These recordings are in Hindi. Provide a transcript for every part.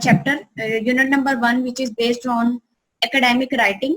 chapter unit number 1 which is based on academic writing.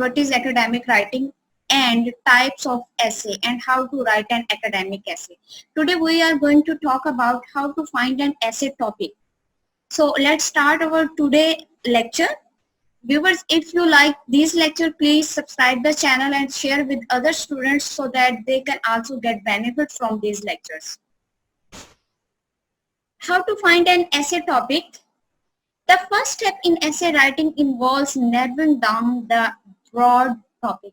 what is academic writing and types of essay and how to write an academic essay. Today we are going to talk about how to find an essay topic. So let's start our today lecture. Viewers, if you like this lecture, please subscribe the channel and share with other students so that they can also get benefit from these lectures. How to find an essay topic? The first step in essay writing involves narrowing down the broad topic.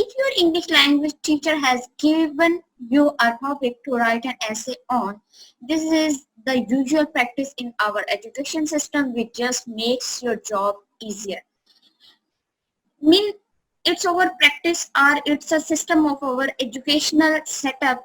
If your English language teacher has given you a topic to write an essay on, this is the usual practice in our education system, which just makes your job easier. It's our practice or it's a system of our educational setup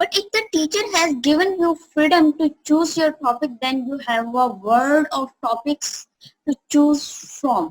But if the teacher has given you freedom to choose your topic, then you have a world of topics to choose from.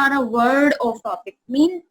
are a world of topic.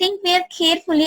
Think very carefully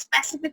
specific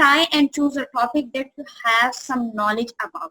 Try and choose a topic that you have some knowledge about.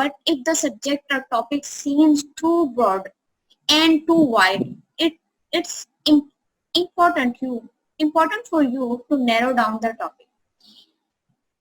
But if the subject or topic seems too broad and too wide, it's important for you to narrow down the topic.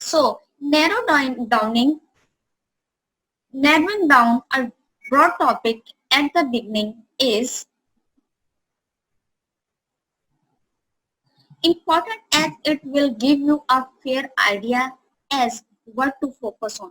So, narrowing down a broad topic at the beginning is important as it will give you a fair idea as what to focus on.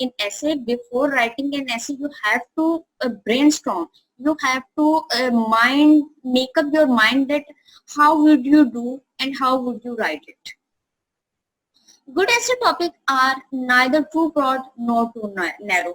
in essay, before writing an essay you have to brainstorm, you have to make up your mind that how would you do and how would you write it. Good essay topic are neither too broad nor too narrow.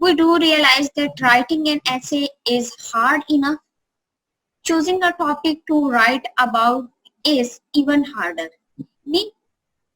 We do realize that writing an essay is hard enough. Choosing a topic to write about is even harder.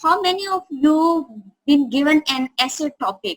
How many of you been given an essay topic?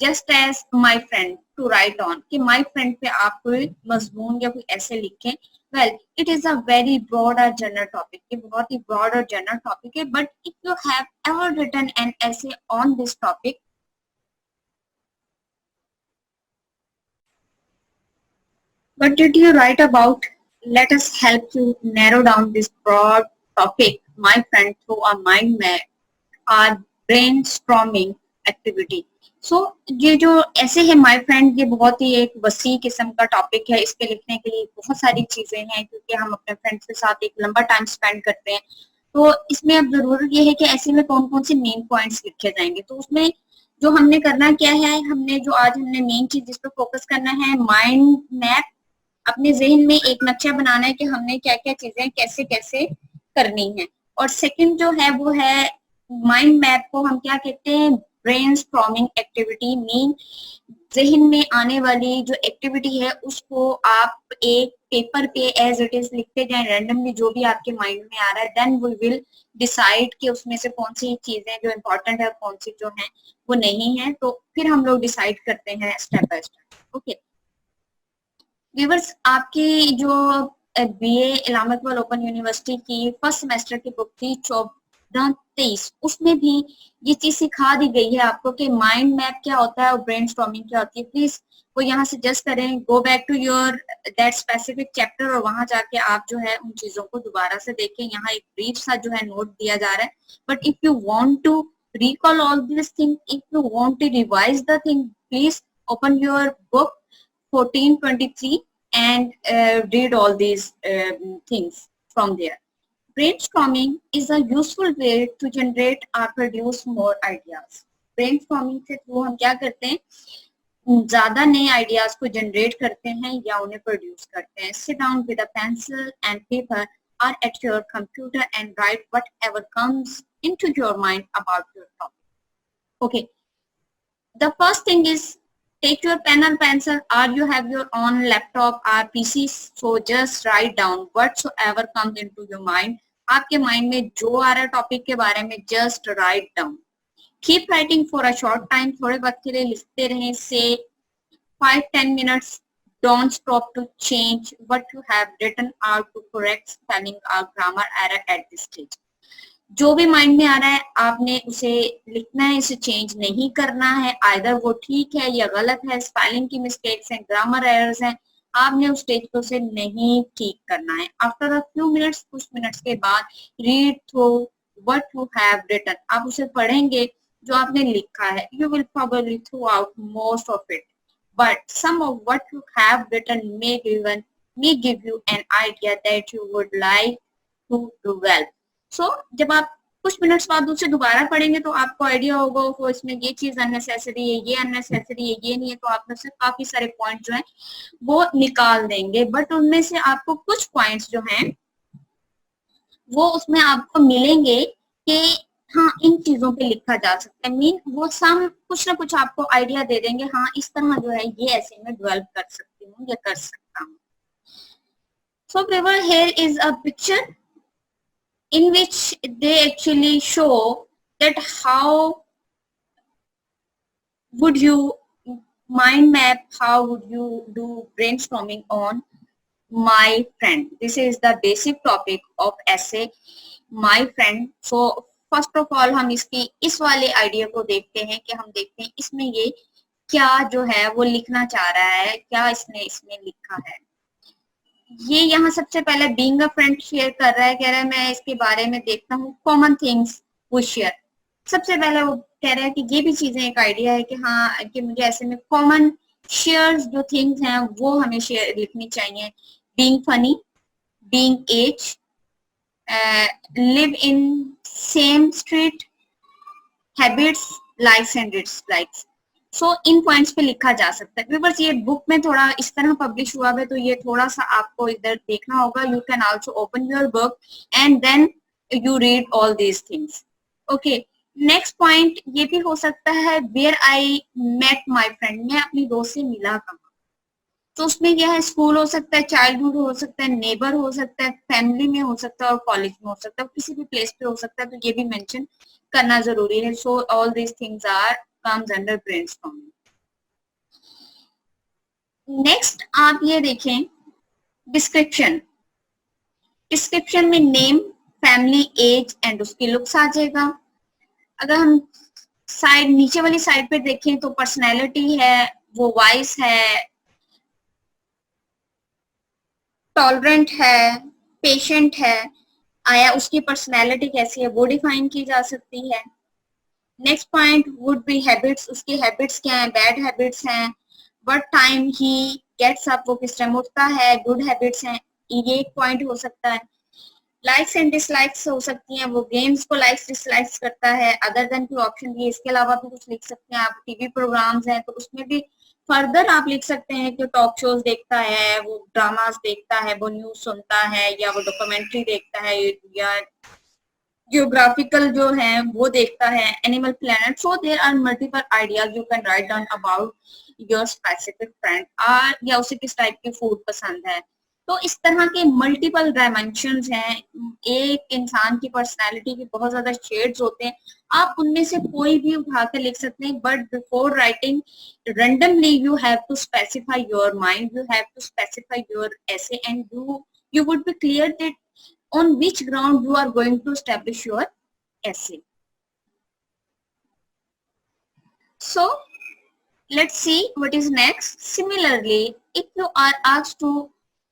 just as my friend. to write on कि my friend पे आप कोई मजमून या कोई ऐसे लिखें. Well, it is a very broad or general topic. ये बहुत ही broad और general topic है. But if you have ever written an essay on this topic, what did you write about? Let us help you narrow down this broad topic, my friend, through a mind map or brainstorming activity. So ये जो ऐसे है my friend, ये बहुत ही एक वसी किस्म का टॉपिक है. इसके लिखने के लिए बहुत सारी चीजें हैं क्योंकि हम अपने फ्रेंड्स के साथ एक लंबा टाइम स्पेंड करते हैं. तो इसमें अब जरूरत ये है कि ऐसे में कौन कौन से मेन पॉइंट्स लिखे जाएंगे. तो उसमें जो हमने करना क्या है, हमने मेन चीज जिस पर फोकस करना है, माइंड मैप. अपने जहन में एक नक्शा बनाना है कि हमने क्या क्या चीजें कैसे कैसे करनी है. और सेकंड जो है वो है माइंड मैप को हम क्या कहते हैं, ब्रेनस्टॉर्मिंग एक्टिविटी. मीन जहन में आने वाली जो एक्टिविटी है उसको आप एक पेपर पे एज इट इज लिखते जाएं रैंडमली, जो भी आपके माइंड में आ रहा है. देन वी विल डिसाइड कि उसमें से कौन सी चीजें जो इम्पोर्टेंट है, कौन सी जो है वो नहीं है. तो फिर हम लोग डिसाइड करते हैं step by step. Okay viewers, आपकी जो बीए इलामा इकबाल ओपन यूनिवर्सिटी की फर्स्ट सेमेस्टर की बुक थी 14-23, उसमें भी ये चीज सिखा दी गई है आपको कि माइंड मैप क्या होता है और ब्रेनस्टॉर्मिंग क्या होती है. प्लीज वो यहाँ से जस्ट करें, go back to your that specific chapter और वहां जाके आप जो है उन चीजों को दोबारा से देखें. यहाँ एक ब्रीफ सा जो है नोट दिया जा रहा है. But if you want to recall all these things, if you want to revise the thing, please open your book 14-23 and read all these things from there. Brainstorming is a useful way to generate or produce more ideas. Brainstorming से थ्रू हम क्या करते हैं, ज्यादा नए आइडियाज को जनरेट करते हैं या उन्हें प्रोड्यूस करते हैं. Sit down with a pencil and paper or at your computer and write whatever comes into your mind about your topic. Okay, the first thing is take your pen and pencil, or you have your own laptop or PC. So just write down whatsoever comes into your mind. आपके माइंड में जो आ रहा है टॉपिक के बारे में, just write down. Keep writing for a short time. थोड़े वक्त के लिए लिखते रहें, say 5-10 minutes. Don't stop to change what you have written or to correct spelling or grammar error at this stage. जो भी माइंड में आ रहा है आपने उसे लिखना है, इसे चेंज नहीं करना है. आइदर वो ठीक है या गलत है, स्पेलिंग की मिस्टेक्स हैं, ग्रामर एरर्स हैं, आपने उस स्टेज को उसे नहीं ठीक करना है. आफ्टर अ फ्यू मिनट्स, कुछ मिनट्स के बाद, read through what you have written. आप उसे पढ़ेंगे जो आपने लिखा है. You will probably throw out most of it, but some of what you have written may give you an idea that you would like to develop. So, जब आप कुछ मिनट्स बाद उसे दोबारा पढ़ेंगे तो आपको आइडिया होगा वो इसमें ये चीज अननेसेसरी है, ये अननेसेसरी है, ये नहीं है. तो आप में से काफी सारे पॉइंट जो हैं वो निकाल देंगे. बट उनमें से आपको कुछ पॉइंट्स जो हैं वो उसमें आपको मिलेंगे कि हाँ इन चीजों पे लिखा जा सकता है. मीन वो सम कुछ ना कुछ आपको आइडिया दे देंगे, हाँ इस तरह जो है ये ऐसे में डेवलप कर सकती हूँ या कर सकता हूँ. So here is a picture in which they actually show that how would you mind map, how would you do brainstorming on my friend. This is the basic topic of essay my friend. So first of all हम इसकी इस वाले आइडिया को देखते हैं कि हम देखते हैं इसमें ये क्या जो है वो लिखना चाह रहा है, क्या इसने इसमें लिखा है. ये यहाँ सबसे पहले बीइंग अ फ्रेंड शेयर कर रहा है, कह रहा है मैं इसके बारे में देखता हूँ कॉमन थिंग्स वो शेयर. सबसे पहले वो कह रहा है कि ये भी चीजें एक आइडिया है कि हाँ कि मुझे ऐसे में कॉमन शेयर्स जो थिंग्स हैं वो हमें शेयर लिखनी चाहिए. Being funny, being age, live in same street, habits, likes and dislikes. So in points पे लिखा जा सकता है. बस ये बुक में थोड़ा इस तरह पब्लिश हुआ है तो ये थोड़ा सा आपको इधर देखना होगा. You can also open your book and then you read all these things. Okay, next point ये भी हो सकता है where I met my friend, मैं अपनी दोस्त से मिला कहाँ. तो उसमें क्या है, स्कूल हो सकता है, चाइल्डहुड हो सकता है, नेबर हो सकता है, फैमिली में हो सकता है और कॉलेज में हो सकता है, किसी भी प्लेस पे हो सकता है. तो ये भी मेंशन करना जरूरी है. So all these things are comes under brainstorming. Next आप ये देखें डिस्क्रिप्शन। डिस्क्रिप्शन में नेम, फैमिली, एज एंड उसकी लुक्स आ जाएगा। अगर हम साइड नीचे वाली साइड पे देखें तो पर्सनैलिटी है, वो वाइस है, टॉलरेंट है, पेशेंट है, आया उसकी पर्सनैलिटी कैसी है वो डिफाइन की जा सकती है। Next point would be habits, उसकी हैबिट्स क्या है, बैड हैबिट्स हैं। व्हाट टाइम ही गेट्स अप, वो किस टाइम उठता है, गुड हैबिट्स हैं, ये एक पॉइंट हो सकता है। लाइक्स एंड डिसलाइक्स हो सकती हैं, वो गेम्स को लाइक्स डिसलाइक्स करता है, अदर देन कोई ऑप्शन दिए, इसके अलावा भी कुछ लिख सकते हैं आप। टीवी प्रोग्राम्स हैं तो उसमें भी फर्दर आप लिख सकते हैं कि टॉक शोज देखता है, वो ड्रामास देखता है, वो न्यूज सुनता है, या वो डॉक्यूमेंट्री देखता है, या जियोग्राफिकल जो है वो देखता है, animal planet. So there are multiple ideas you can write down about your specific friend, या उसे किस टाइप की फूड पसंद है। तो इस तरह के मल्टीपल डायमेंशंस हैं। एक इंसान की पर्सनालिटी के बहुत ज्यादा शेड्स होते हैं, आप उनमें से कोई भी उठा कर लिख सकते हैं, but before writing randomly you have to specify your mind, you have to specify your essay, and you would be clear that on which ground you are going to establish your essay. So let's see what is next. Similarly, if you are asked to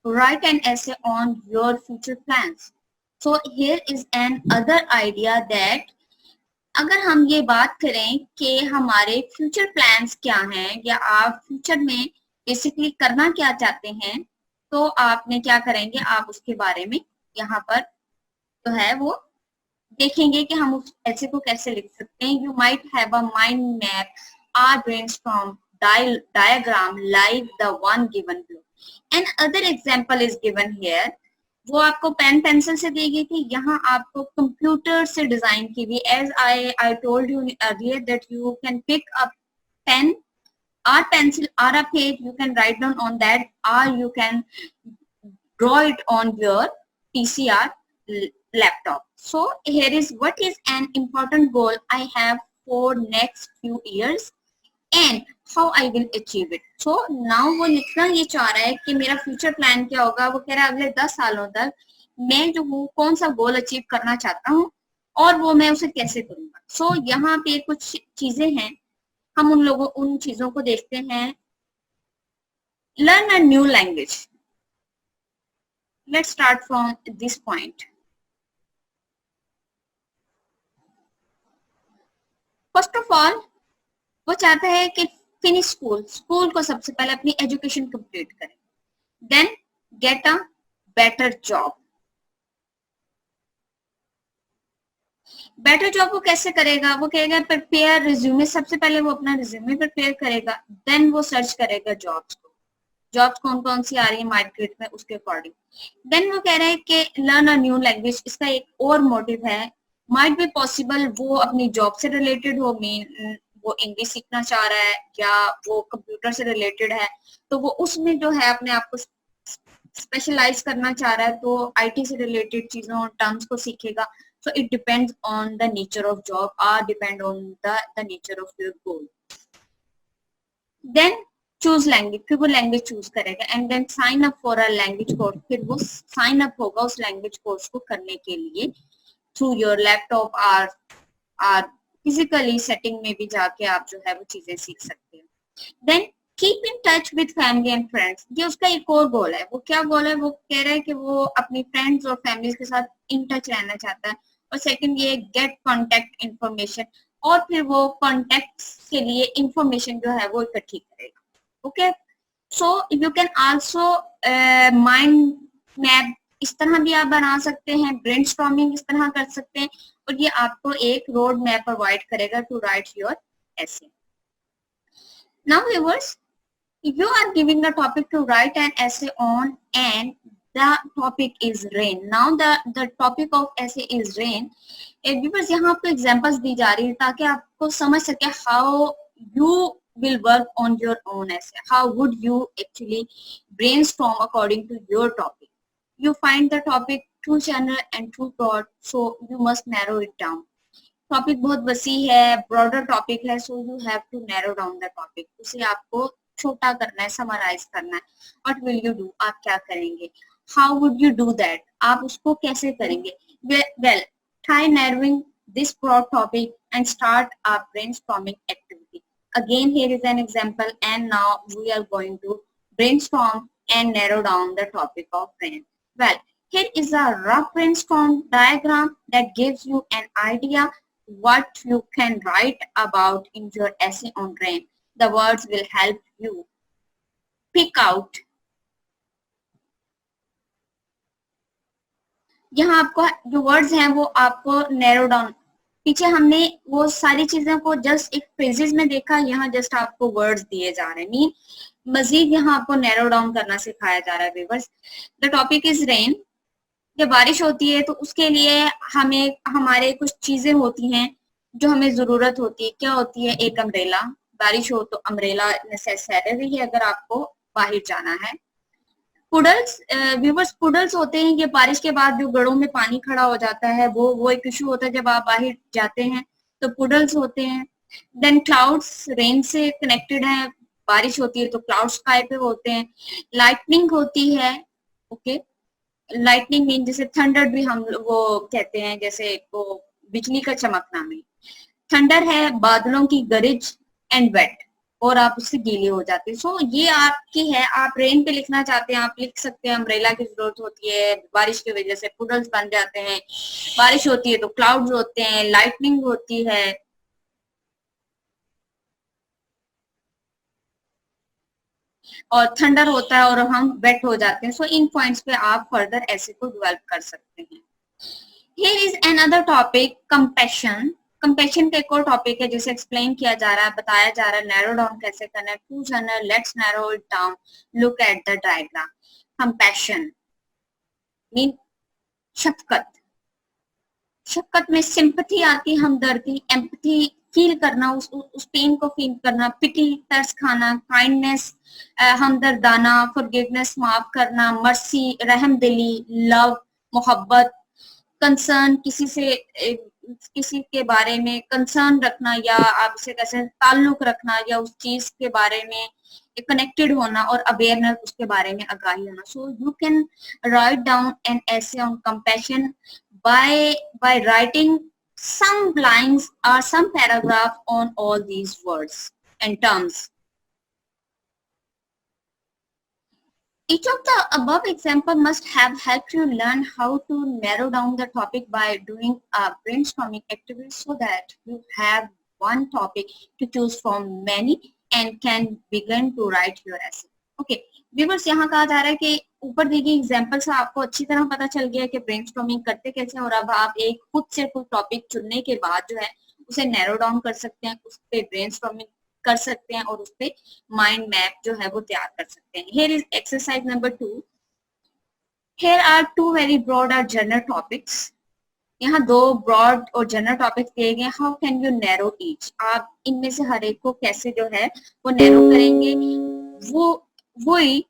write an essay on your future plans, so here is an other idea that अगर हम ये बात करें कि हमारे फ्यूचर प्लान्स क्या हैं, या आप फ्यूचर में बेसिकली करना क्या चाहते हैं, तो आपने क्या करेंगे, आप उसके बारे में यहाँ पर जो है वो देखेंगे कि हम उस ऐसे को कैसे लिख सकते हैं। You might have a mind map or brainstorm diagram like the one given below. An other example is given here. वो आपको पेन पेंसिल से दी गई थी, यहाँ आपको कंप्यूटर से डिजाइन की हुई। As I told you earlier that you can pick a pen or pencil or a page, you can write down on that, or you can draw it on your PC or laptop. So here is what is an important goal I have for next few years and how I will achieve it. So now वो लिखना ये चाह रहा है कि मेरा फ्यूचर प्लान क्या होगा। वो कह रहा है अगले 10 सालों तक मैं जो हूँ कौन सा गोल अचीव करना चाहता हूँ और वो मैं उसे कैसे करूंगा। सो यहाँ पे कुछ चीजें हैं, हम उन चीजों को देखते हैं। Learn a new language. Let's start from this point. First of all वो चाहता है कि फिनिश स्कूल को सबसे पहले अपनी एजुकेशन कंप्लीट करें, then get a better job. Better job वो कैसे करेगा, वो कहेगा प्रिपेयर रिज्यूमे, सबसे पहले वो अपना रिज्यूमे प्रिपेयर करेगा, देन वो सर्च करेगा जॉब्स कौन कौन सी आ रही है मार्केट में उसके अकॉर्डिंग। देन वो कह रहा है कि लर्न अ न्यू लैंग्वेज। इसका एक और मोटिव है, माइट बी पॉसिबल वो अपनी जॉब से रिलेटेड हो, मीन वो इंग्लिश सीखना चाह रहा है या वो कंप्यूटर से रिलेटेड है, तो वो उसमें जो है अपने आप को स्पेशलाइज करना चाह रहा है, तो आईटी से रिलेटेड चीजों टर्म्स को सीखेगा। So it depends on the nature of job or depend on the nature of your goal. Then choose language, फिर वो language choose करेगा and then sign up for a language course. फिर वो sign up होगा उस language course को करने के लिए through your laptop or physically setting में भी जाके आप जो है वो चीजें सीख सकते हैं। Then keep in touch with family and friends. ये उसका एक और गोल है। वो क्या गोल है, वो कह रहा है कि वो अपनी फ्रेंड्स और फैमिली के साथ इन टच रहना चाहता है। और सेकंड ये गेट कॉन्टेक्ट इंफॉर्मेशन, और फिर वो कॉन्टेक्ट के लिए इंफॉर्मेशन जो है वो इकट्ठी करेगा। Okay, so you can also mind map इस तरह भी आप बना सकते हैं, ब्रेनस्टॉर्मिंग इस तरह कर सकते हैं, और ये आपको एक रोड मैप प्रोवाइड करेगा to write your essay. Now viewers, you are given the topic to write an essay on and the topic is rain. Now the topic of essay is rain. Viewers, यहाँ आपको examples दी जा रही है ताकि आपको समझ सके how you will work on your own essay. How would you actually brainstorm according to your topic? You find the topic too general and too broad, so you must narrow it down. Topic बहुत वसी है, ब्रॉडर टॉपिक है, so you have to narrow down the topic. उसे आपको छोटा करना है, समराइज करना है. What will you do? आप क्या करेंगे? How would you do that? आप उसको कैसे करेंगे? Well, try narrowing this broad topic and start a brainstorming activity. Again, here is an example, and now we are going to brainstorm and narrow down the topic of brain. Well, here is a rough brainstorm diagram that gives you an idea what you can write about in your essay on brain. The words will help you pick out. यहाँ आपको जो वर्ड्स हैं वो आपको नैरो डाउन, पीछे हमने वो सारी चीजें को जस्ट एक फ्रेजेस में देखा, यहाँ जस्ट आपको वर्ड्स दिए जा रहे हैं. मीन मजीद यहाँ आपको नैरो डाउन करना सिखाया जा रहा है. Viewers, the topic is rain. जब बारिश होती है तो उसके लिए हमें हमारे कुछ चीजें होती हैं जो हमें जरूरत होती है. क्या होती है? एक अम्ब्रेला. बारिश हो तो अम्ब्रेला नेसेसरी है अगर आपको बाहर जाना है. पुडल्स, व्यूअर्स, पुडल्स होते हैं कि बारिश के बाद जो गड़ों में पानी खड़ा हो जाता है, वो एक इशू होता है जब आप बाहर जाते हैं, तो पुडल्स होते हैं. देन क्लाउड्स रेन से कनेक्टेड है, बारिश होती है तो क्लाउड स्काई पे होते हैं. लाइटनिंग होती है. ओके, लाइटनिंग मीन जैसे थंडर भी हम वो कहते हैं, जैसे वो बिजली का चमकना में. थंडर है बादलों की गरज एंड वेट, और आप उससे गीले हो जाते हैं. सो ये आपकी है, आप रेन पे लिखना चाहते हैं आप लिख सकते हैं. अम्ब्रेला की जरूरत होती है, बारिश की वजह से पुडल्स बन जाते हैं. बारिश होती है तो क्लाउड्स होते हैं, लाइटनिंग होती है, और थंडर होता है, और हम वेट हो जाते हैं. सो इन पॉइंट्स पे आप फर्दर ऐसे को डेवलप कर सकते हैं. Here is another topic, compassion. Compassion का एक और टॉपिक है जिसे एक्सप्लेन किया जा रहा है, बताया जा रहा है नैरो डाउन कैसे करना है. Too general, let's narrow it down. Look at the diagram. Compassion mean शफकत. शफकत में सिंपैथी आती, हमदर्दी, एम्पैथी, फील करना, उस पेन को फील करना. पिटी, तरस खाना. काइंडनेस, हमदर्दाना. फॉरगिवनेस, माफ करना. मर्सी, रहमदिली. लव, मोहब्बत. कंसर्न, किसी के बारे में कंसर्न रखना, या आप इसे कैसे ताल्लुक रखना, या उस चीज के बारे में कनेक्टेड होना, और अवेयरनेस, उसके बारे में आगाही होना. So you can write down N essay on compassion by writing some lines or some paragraph on all these words and terms. Each of the above example must have helped you learn how to narrow down the topic by doing a brainstorming activity, so that you have one topic to choose from many and can begin to write your essay. Okay, viewers, यहाँ कहा जा रहा है कि ऊपर दी गई एग्जाम्पल से आपको अच्छी तरह पता चल गया कि ब्रेनस्टॉर्मिंग करते कैसे, और अब आप एक खुद से कोई टॉपिक चुनने के बाद जो है उसे नैरो डाउन कर सकते हैं, उस पे ब्रेनस्टॉर्मिंग कर सकते हैं, और उस पे माइंड मैप जो है वो तैयार कर सकते हैं. Here is exercise number 2. Here are two very broad or general topics. यहाँ दो ब्रॉड और जनरल टॉपिक्स दिए गए. How can you narrow each? आप इनमें से हर एक को कैसे जो है वो नैरो करेंगे. We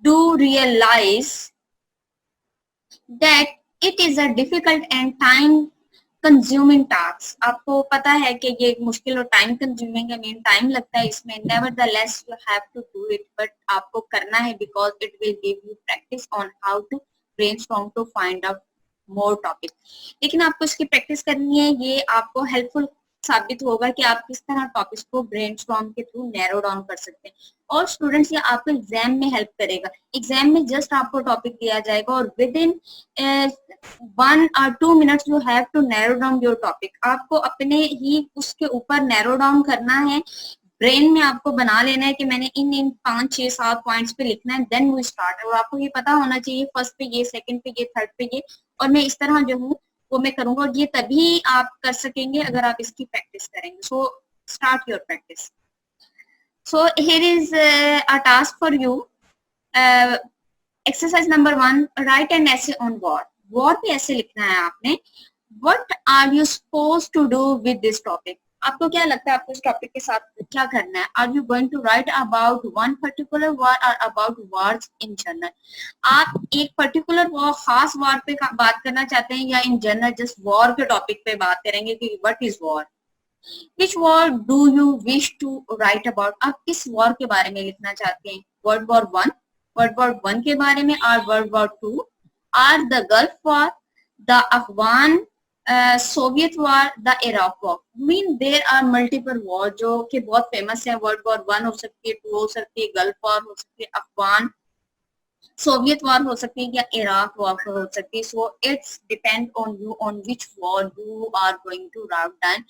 do realize that it is a difficult and time consuming task. आपको पता है कि ये मुश्किल और टाइम कंज्यूमिंग है, मीन टाइम लगता है इसमें. nevertheless you have to do it, but आपको करना है because it will give you practice on how to brainstorm to find out more topic. लेकिन आपको इसकी प्रैक्टिस करनी है, ये आपको हेल्पफुल साबित होगा कि आप किस तरह टॉपिक्स को ब्रेनस्टॉर्म के थ्रू नैरो डाउन कर सकते हैं. और स्टूडेंट्स, ये आपको एग्जाम में हेल्प करेगा. एग्जाम में जस्ट आपको टॉपिक दिया जाएगा और within 1 or 2 minutes you have to narrow down your topic. आपको अपने ही उसके ऊपर नैरो डाउन करना है. ब्रेन में आपको बना लेना है कि मैंने इन 5, 6, 7 पॉइंट्स पे लिखना है. Then we start. और आपको ये पता होना चाहिए फर्स्ट पे ये, सेकंड पे ये, थर्ड पे ये, और मैं इस तरह जो हूँ वो मैं करूंगा. और ये तभी आप कर सकेंगे अगर आप इसकी प्रैक्टिस करेंगे. So start your practice. So here is a task for you. Exercise number 1, write an essay on war. War पे ऐसे लिखना है आपने. What are you suppose to do with this topic? आपको क्या लगता है आपको इस टॉपिक के साथ क्या करना है? Are you going to write about one particular war और अबाउट वॉर्स इन जनरल? आप एक पर्टिकुलर वॉर, खास वॉर पे बात करना चाहते हैं, या इन जनरल जस्ट वॉर के टॉपिक पे बात करेंगे कि what is war? Which war do you wish to write about? आप किस war के बारे में लिखना चाहते हैं? World War One, World War One के बारे में, और World War Two, or the Gulf War, the Afghan Soviet War, the Iraq War? I mean there are multiple war जो कि बहुत famous है. World War One हो सकती है, Two हो सकती है, Gulf War हो सकती है, Afghan सोवियत वॉर हो सकती है, या इराक वॉर हो सकती है. So it's depend on you on which war you are going to write down.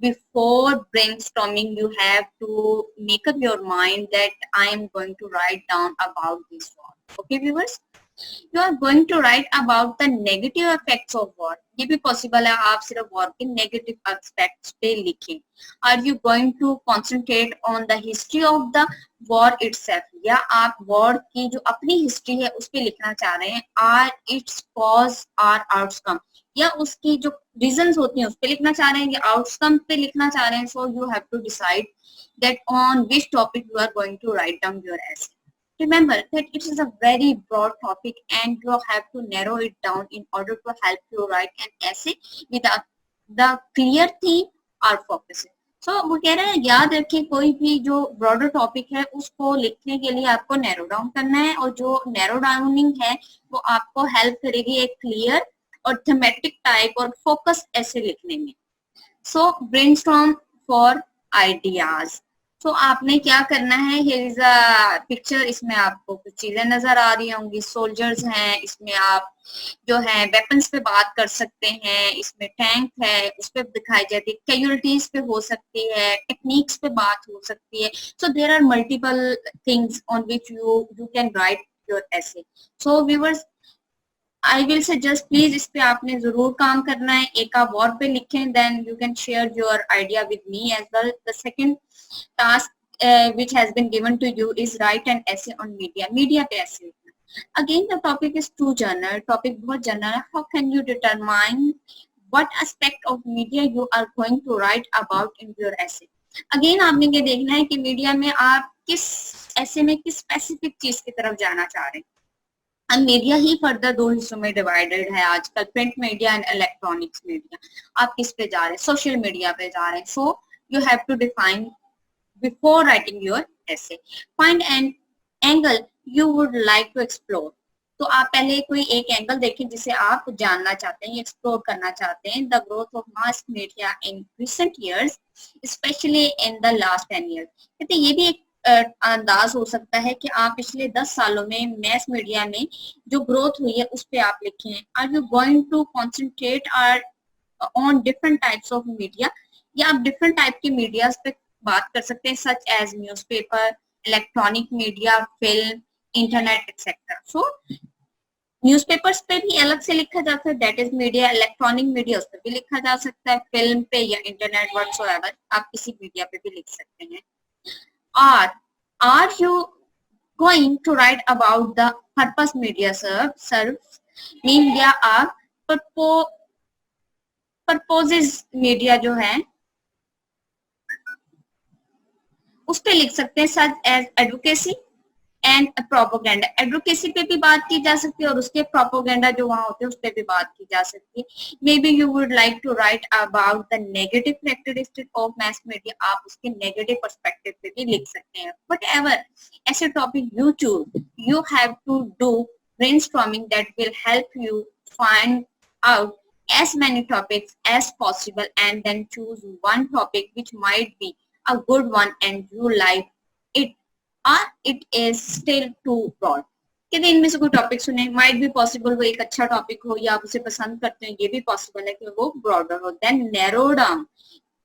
Before brainstorming you have to make up your mind that I am going to write down about this war. Okay viewers, you are going to write about the negative effects of war. ये भी possible है आप सिर्फ war के negative aspects पे लिखें. Are you going to concentrate on the history of the war itself, या आप war की जो अपनी history है उस पे लिखना चाह रहे हैं, are its cause or outcome, या उसकी जो reasons होती हैं उस पे लिखना चाह रहे हैं, या outcome पे लिखना चाह रहे हैं. So you have to decide that on which topic you are going to write down your essay. Remember that it is a very broad topic and you have to narrow it down in order to help you write an essay with the clear theme or focus. So वो कह रहे हैं याद रखिए कोई भी जो broader topic है उसको लिखने के लिए आपको narrow down करना है, और जो narrow downing है वो आपको help करेगी एक clear और thematic type और focus essay लिखने में. So brainstorm for ideas. तो आपने क्या करना है, here is a picture, इसमें आपको कुछ चीजें नजर आ रही होंगी. सोल्जर्स हैं, इसमें आप जो है वेपन्स पे बात कर सकते हैं, इसमें टैंक है उस पे दिखाई जाती है, कैजुअलिटीज पे हो सकती है, टेक्निक्स पे बात हो सकती है. So there are multiple things on which you can write your essay. So viewers I will suggest please इस पे आपने जरूर काम करना है. एक आप वॉर पे लिखें, then you can share your idea with me as well. The second task which has been given to you is write an essay on media. Media पे essay लिखना. Again the topic is too general. Topic बहुत general है. How can you determine what aspect of media you are going to write about in your essay? Again आपने ये देखना है कि मीडिया में आप किस ऐसे में किस स्पेसिफिक चीज की तरफ जाना चाह रहे हैं. मीडिया ही फर्दर दो हिस्सों में डिवाइडेड है आजकल, print media and electronics media. आप किस पे जा रहे हैं, सोशल मीडिया पे जा रहे हैं. So you have to define before writing your essay. Find an angle you would like to explore. तो आप पहले कोई एक एंगल देखें जिसे आप जानना चाहते हैं, एक्सप्लोर करना चाहते हैं. The growth of mass media in recent years specially in the last 10 years. कहते ये भी एक अंदाज हो सकता है कि आप पिछले 10 सालों में मैस मीडिया में जो ग्रोथ हुई है उस पे आप लिखें. Are you going to concentrate on different types of media, या आप डिफरेंट टाइप के मीडिया पे बात कर सकते हैं, such as newspaper, electronic media, film, internet etcetera. So newspapers पे भी अलग से लिखा जाता है, that is media. Electronic media उस पर भी लिखा जा सकता है, फिल्म पे या इंटरनेट व्हाटसोएवर आप किसी मीडिया पे भी लिख सकते हैं. Are you going to write about the purpose media serves? Media are purposes media जो है उस पे लिख सकते हैं, such as advocacy and propaganda. Advocacy पे भी बात की जा सकती है और उसके प्रोपोगेंडा जो वहां होते हैं उस पे भी बात की जा सकती है. Maybe you would like to write about the negative characteristic of mass media. आप उसके नेगेटिव पर्सपेक्टिव पे भी लिख सकते हैं. But ever essay topic you choose, you have to do brainstorming that will help you find out as many topics as possible and then choose one topic which might be a good one and you like it, or it is still too broad. कि इनमें से कोई टॉपिक सुने, might be possible वो एक अच्छा टॉपिक हो या आप उसे पसंद करते हैं, ये भी पॉसिबल है कि वो ब्रॉडर हो. देन नैरो डाउन,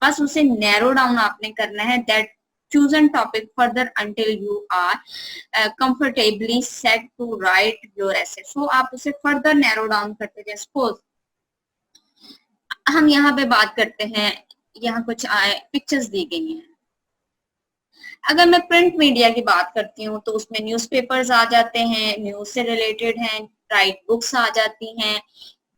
बस उसे नैरो डाउन आपने करना है. That chosen topic further until you are comfortably set to write your essay. So आप उसे further narrow down करते हैं. Suppose हम यहाँ पे बात करते हैं, यहाँ कुछ पिक्चर्स दी गई हैं. अगर मैं प्रिंट मीडिया की बात करती हूँ तो उसमें न्यूज़पेपर्स आ जाते हैं, न्यूज से रिलेटेड हैं, राइट बुक्स आ जाती हैं,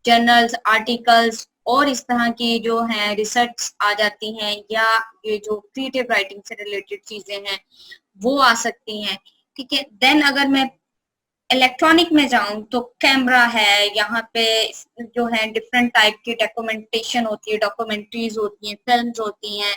जर्नल्स, आर्टिकल्स और इस तरह की जो है रिसर्च आ जाती हैं, या ये जो क्रिएटिव राइटिंग से रिलेटेड चीजें हैं वो आ सकती हैं. ठीक है. देन अगर मैं इलेक्ट्रॉनिक में जाऊं तो कैमरा है, यहाँ पे जो है डिफरेंट टाइप की डॉक्यूमेंटेशन होती है, डॉक्यूमेंट्रीज होती हैं, फिल्म्स होती हैं,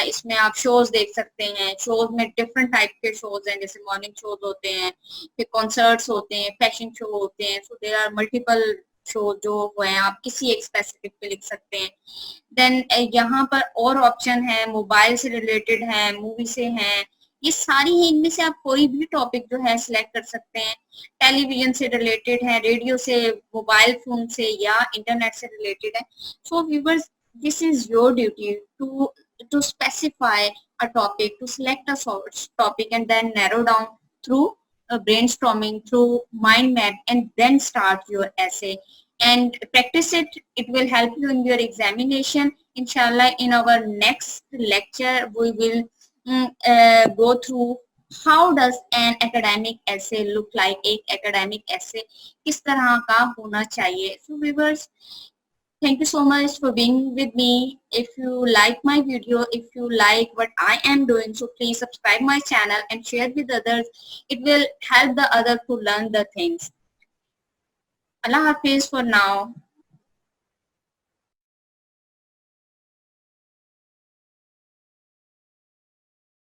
इसमें आप शोज देख सकते हैं। शोज में डिफरेंट टाइप के शोज हैं, जैसे मॉर्निंग शोज होते हैं, फिर कॉन्सर्ट्स होते हैं, फैशन शो होते हैं, so there are multiple show जो हैं, आप किसी एक स्पेसिफिक पे लिख सकते हैं। देन यहाँ पर और ऑप्शन है, मोबाइल से रिलेटेड है, मूवी से हैं, ये सारी ही, इनमें से आप कोई भी टॉपिक जो है सिलेक्ट कर सकते हैं। टेलीविजन से रिलेटेड है, रेडियो से, मोबाइल फोन से या इंटरनेट से रिलेटेड है। So viewers, this is your duty to specify a topic, to select a topic and then narrow down through brainstorming, through mind map, and then start your essay and practice it. It will help you in your examination. Inshallah, in our next lecture we will go through how does an academic essay look like. एक academic essay किस तरह का होना चाहिए. So viewers, thank you so much for being with me. If you like my video, if you like what I am doing, so please subscribe my channel and share with others. It will help the other to learn the things. Allah Hafiz for now.